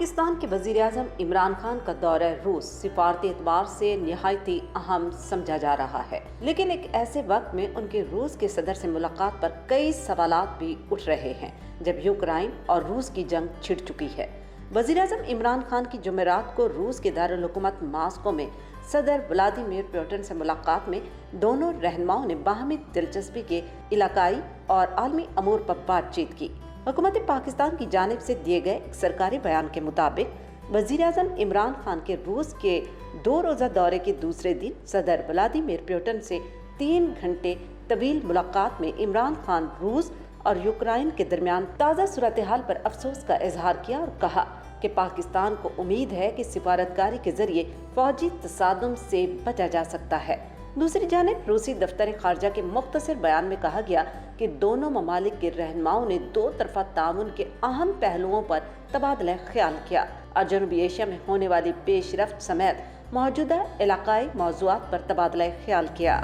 पाकिस्तान के वज़ीर-ए-आज़म इमरान खान का दौरा रूस सिफारती एतबार से निहायती अहम समझा जा रहा है, लेकिन एक ऐसे वक्त में उनके रूस के सदर से मुलाकात पर कई सवालात भी उठ रहे हैं जब यूक्रेन और रूस की जंग छिड़ चुकी है। वज़ीर-ए-आज़म इमरान खान की जुमेरात को रूस के दारुल हुकूमत मास्को में सदर व्लादिमीर पुतिन से मुलाकात में दोनों रहनुमाओं ने बाहमी दिलचस्पी के इलाकाई और आलमी अमूर पर बातचीत की। हुकूमत पाकिस्तान की जानिब से दिए गए एक सरकारी बयान के मुताबिक वज़ीर-ए-आज़म इमरान खान के रूस के 2 रोज़ा दौरे के दूसरे दिन सदर व्लादिमीर पुतिन से 3 घंटे तवील मुलाकात में इमरान खान रूस और यूक्रेन के दरमियान ताज़ा सूरत हाल पर अफसोस का इजहार किया और कहा कि पाकिस्तान को उम्मीद है कि सिफारतकारी के जरिए फौजी तसादुम से बचा जा सकता है। दूसरी जानिब रूसी दफ्तर खारजा के मुख्तसर बयान में कहा गया कि दोनों ममालिक के रहनुमाओं ने 2 तरफा ताउन के अहम पहलुओं पर तबादला ख्याल किया और जनूबी एशिया में होने वाली पेशरफ्त समेत मौजूदा इलाकाई मौज़ूआत पर तबादला ख्याल किया।